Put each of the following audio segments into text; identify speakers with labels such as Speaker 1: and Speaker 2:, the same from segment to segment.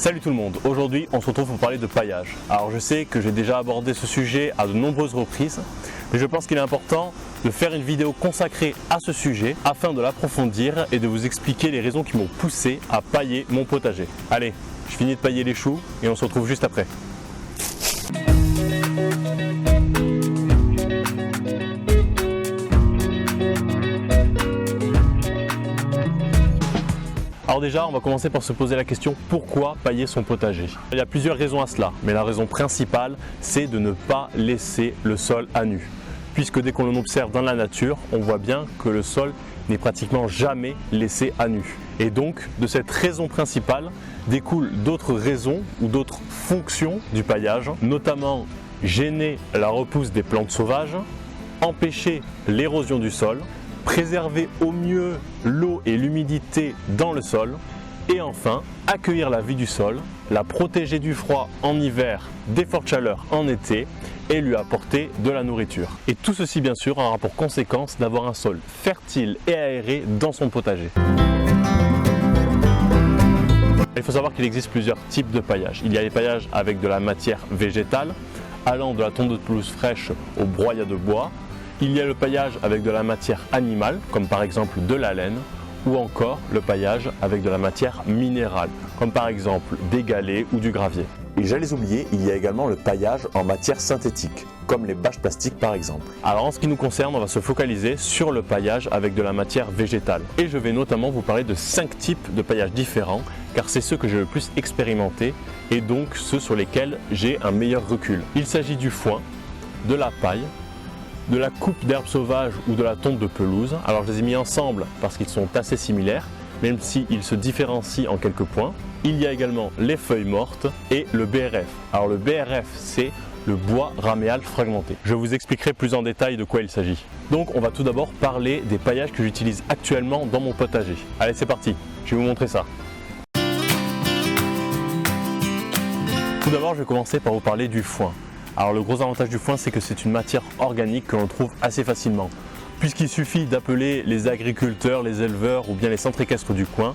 Speaker 1: Salut tout le monde, aujourd'hui on se retrouve pour parler de paillage. Alors je sais que j'ai déjà abordé ce sujet à de nombreuses reprises, mais je pense qu'il est important de faire une vidéo consacrée à ce sujet afin de l'approfondir et de vous expliquer les raisons qui m'ont poussé à pailler mon potager. Allez, je finis de pailler les choux et on se retrouve juste après. Alors déjà, on va commencer par se poser la question pourquoi pailler son potager. Il y a plusieurs raisons à cela, mais la raison principale, c'est de ne pas laisser le sol à nu. Puisque dès qu'on l'observe dans la nature, on voit bien que le sol n'est pratiquement jamais laissé à nu. Et donc, de cette raison principale, découlent d'autres raisons ou d'autres fonctions du paillage, notamment gêner la repousse des plantes sauvages, empêcher l'érosion du sol, préserver au mieux l'eau et l'humidité dans le sol et enfin accueillir la vie du sol, la protéger du froid en hiver, des fortes chaleurs en été et lui apporter de la nourriture. Et tout ceci bien sûr aura pour conséquence d'avoir un sol fertile et aéré dans son potager. Il faut savoir qu'il existe plusieurs types de paillage. Il y a les paillages avec de la matière végétale, allant de la tonte de pelouse fraîche au broyat de bois. Il y a le paillage avec de la matière animale, comme par exemple de la laine, ou encore le paillage avec de la matière minérale, comme par exemple des galets ou du gravier.
Speaker 2: Et j'allais oublier, il y a également le paillage en matière synthétique, comme les bâches plastiques par exemple.
Speaker 1: Alors en ce qui nous concerne, on va se focaliser sur le paillage avec de la matière végétale. Et je vais notamment vous parler de 5 types de paillage différents, car c'est ceux que j'ai le plus expérimenté et donc ceux sur lesquels j'ai un meilleur recul. Il s'agit du foin, de la paille, de la coupe d'herbes sauvages ou de la tonte de pelouse. Alors je les ai mis ensemble parce qu'ils sont assez similaires, même s'ils se différencient en quelques points. Il y a également les feuilles mortes et le BRF. Alors le BRF, c'est le bois raméal fragmenté. Je vous expliquerai plus en détail de quoi il s'agit. Donc on va tout d'abord parler des paillages que j'utilise actuellement dans mon potager. Allez, c'est parti, je vais vous montrer ça. Tout d'abord, je vais commencer par vous parler du foin. Alors le gros avantage du foin, c'est que c'est une matière organique que l'on trouve assez facilement. Puisqu'il suffit d'appeler les agriculteurs, les éleveurs ou bien les centres équestres du coin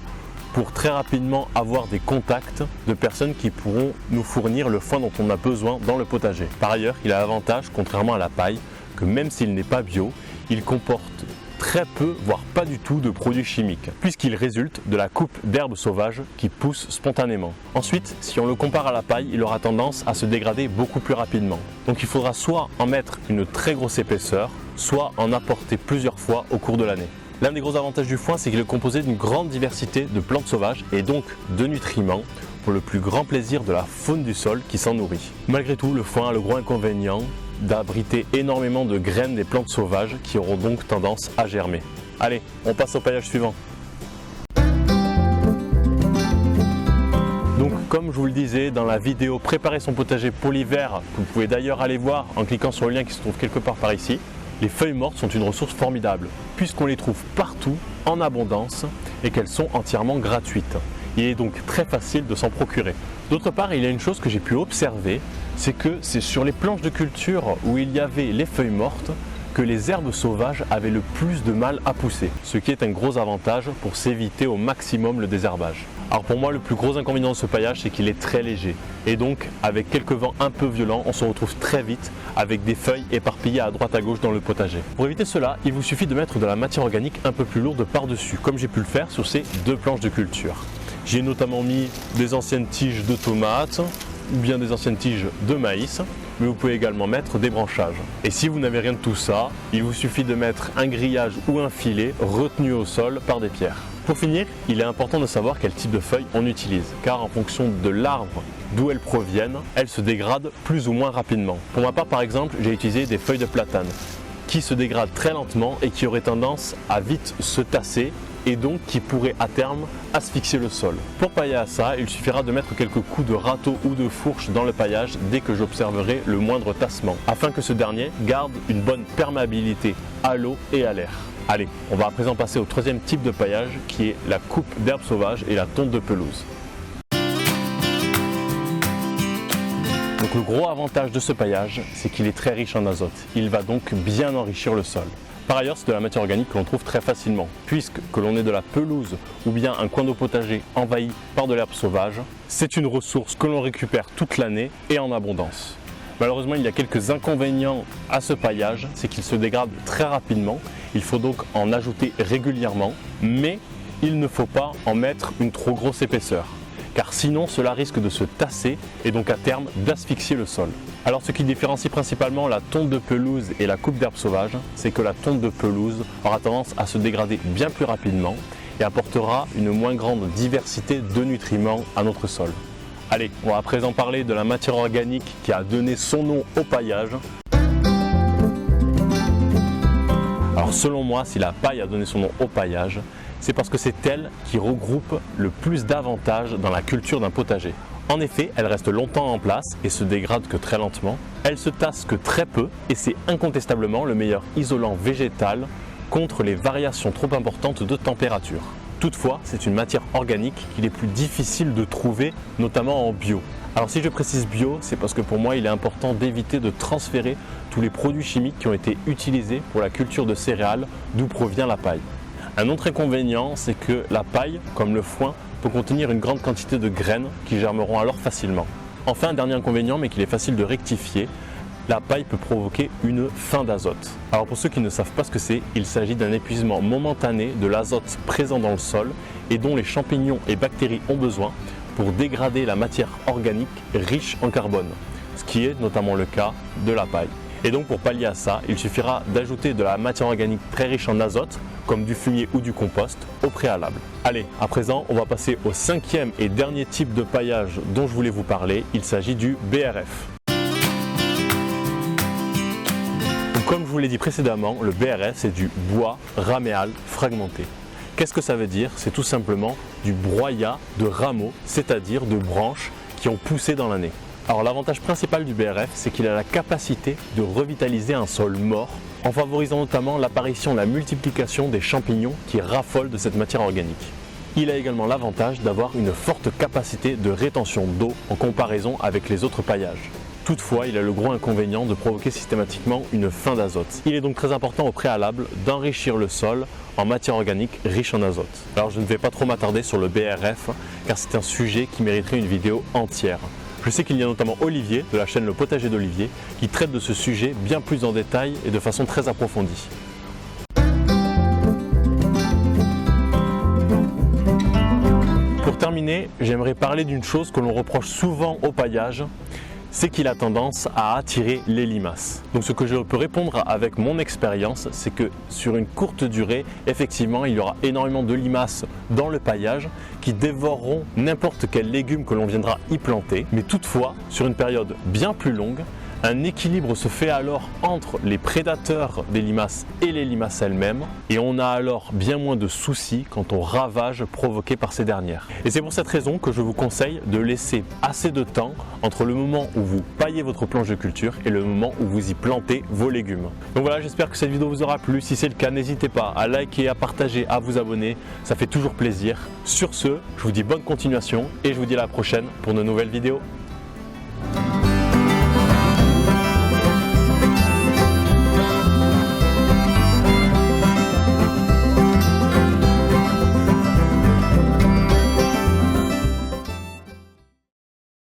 Speaker 1: pour très rapidement avoir des contacts de personnes qui pourront nous fournir le foin dont on a besoin dans le potager. Par ailleurs, il a l'avantage, contrairement à la paille, que même s'il n'est pas bio, il comporte très peu, voire pas du tout de produits chimiques, puisqu'il résulte de la coupe d'herbes sauvages qui poussent spontanément. Ensuite, si on le compare à la paille, il aura tendance à se dégrader beaucoup plus rapidement. Donc il faudra soit en mettre une très grosse épaisseur, soit en apporter plusieurs fois au cours de l'année. L'un des gros avantages du foin, c'est qu'il est composé d'une grande diversité de plantes sauvages et donc de nutriments pour le plus grand plaisir de la faune du sol qui s'en nourrit. Malgré tout, le foin a le gros inconvénient d'abriter énormément de graines des plantes sauvages qui auront donc tendance à germer. Allez, on passe au paillage suivant. Donc comme je vous le disais dans la vidéo Préparer son potager pour l'hiver, que vous pouvez d'ailleurs aller voir en cliquant sur le lien qui se trouve quelque part par ici, les feuilles mortes sont une ressource formidable puisqu'on les trouve partout en abondance et qu'elles sont entièrement gratuites. Il est donc très facile de s'en procurer. D'autre part, il y a une chose que j'ai pu observer, c'est que c'est sur les planches de culture où il y avait les feuilles mortes que les herbes sauvages avaient le plus de mal à pousser, ce qui est un gros avantage pour s'éviter au maximum le désherbage. Alors pour moi, le plus gros inconvénient de ce paillage, c'est qu'il est très léger et donc avec quelques vents un peu violents, on se retrouve très vite avec des feuilles éparpillées à droite à gauche dans le potager. Pour éviter cela, il vous suffit de mettre de la matière organique un peu plus lourde par-dessus, comme j'ai pu le faire sur ces 2 planches de culture. J'ai notamment mis des anciennes tiges de tomates ou bien des anciennes tiges de maïs, mais vous pouvez également mettre des branchages. Et si vous n'avez rien de tout ça, il vous suffit de mettre un grillage ou un filet retenu au sol par des pierres. Pour finir, il est important de savoir quel type de feuilles on utilise, car en fonction de l'arbre d'où elles proviennent, elles se dégradent plus ou moins rapidement. Pour ma part par exemple, j'ai utilisé des feuilles de platane qui se dégradent très lentement et qui auraient tendance à vite se tasser et donc qui pourrait à terme asphyxier le sol. Pour pailler à ça, il suffira de mettre quelques coups de râteau ou de fourche dans le paillage dès que j'observerai le moindre tassement, afin que ce dernier garde une bonne perméabilité à l'eau et à l'air. Allez, on va à présent passer au 3e type de paillage qui est la coupe d'herbes sauvages et la tonte de pelouse. Donc le gros avantage de ce paillage, c'est qu'il est très riche en azote. Il va donc bien enrichir le sol. Par ailleurs, c'est de la matière organique que l'on trouve très facilement, puisque que l'on ait de la pelouse ou bien un coin de potager envahi par de l'herbe sauvage, c'est une ressource que l'on récupère toute l'année et en abondance. Malheureusement, il y a quelques inconvénients à ce paillage, c'est qu'il se dégrade très rapidement, il faut donc en ajouter régulièrement, mais il ne faut pas en mettre une trop grosse épaisseur, car sinon cela risque de se tasser et donc à terme d'asphyxier le sol. Alors ce qui différencie principalement la tonte de pelouse et la coupe d'herbe sauvage, c'est que la tonte de pelouse aura tendance à se dégrader bien plus rapidement et apportera une moins grande diversité de nutriments à notre sol. Allez, on va à présent parler de la matière organique qui a donné son nom au paillage. Alors selon moi, si la paille a donné son nom au paillage, c'est parce que c'est elle qui regroupe le plus d'avantages dans la culture d'un potager. En effet, elle reste longtemps en place et se dégrade que très lentement. Elle se tasse que très peu et c'est incontestablement le meilleur isolant végétal contre les variations trop importantes de température. Toutefois, c'est une matière organique qu'il est plus difficile de trouver, notamment en bio. Alors si je précise bio, c'est parce que pour moi il est important d'éviter de transférer tous les produits chimiques qui ont été utilisés pour la culture de céréales d'où provient la paille. Un autre inconvénient, c'est que la paille, comme le foin, peut contenir une grande quantité de graines qui germeront alors facilement. Enfin, un dernier inconvénient, mais qu'il est facile de rectifier, la paille peut provoquer une faim d'azote. Alors pour ceux qui ne savent pas ce que c'est, il s'agit d'un épuisement momentané de l'azote présent dans le sol et dont les champignons et bactéries ont besoin pour dégrader la matière organique riche en carbone, ce qui est notamment le cas de la paille. Et donc pour pallier à ça, il suffira d'ajouter de la matière organique très riche en azote, comme du fumier ou du compost, au préalable. Allez, à présent, on va passer au cinquième et dernier type de paillage dont je voulais vous parler, il s'agit du BRF. Comme je vous l'ai dit précédemment, le BRF c'est du bois raméal fragmenté. Qu'est-ce que ça veut dire? C'est tout simplement du broyat de rameaux, c'est-à-dire de branches qui ont poussé dans l'année. Alors l'avantage principal du BRF, c'est qu'il a la capacité de revitaliser un sol mort en favorisant notamment l'apparition et la multiplication des champignons qui raffolent de cette matière organique. Il a également l'avantage d'avoir une forte capacité de rétention d'eau en comparaison avec les autres paillages. Toutefois, il a le gros inconvénient de provoquer systématiquement une faim d'azote. Il est donc très important au préalable d'enrichir le sol en matière organique riche en azote. Alors je ne vais pas trop m'attarder sur le BRF car c'est un sujet qui mériterait une vidéo entière. Je sais qu'il y a notamment Olivier de la chaîne Le Potager d'Olivier qui traite de ce sujet bien plus en détail et de façon très approfondie. Pour terminer, j'aimerais parler d'une chose que l'on reproche souvent au paillage, c'est qu'il a tendance à attirer les limaces. Donc ce que je peux répondre avec mon expérience, c'est que sur une courte durée, effectivement, il y aura énormément de limaces dans le paillage qui dévoreront n'importe quel légume que l'on viendra y planter. Mais toutefois, sur une période bien plus longue, un équilibre se fait alors entre les prédateurs des limaces et les limaces elles-mêmes et on a alors bien moins de soucis quant aux ravages provoqués par ces dernières. Et c'est pour cette raison que je vous conseille de laisser assez de temps entre le moment où vous paillez votre planche de culture et le moment où vous y plantez vos légumes. Donc voilà, j'espère que cette vidéo vous aura plu. Si c'est le cas, n'hésitez pas à liker, à partager, à vous abonner. Ça fait toujours plaisir. Sur ce, je vous dis bonne continuation et je vous dis à la prochaine pour de nouvelles vidéos.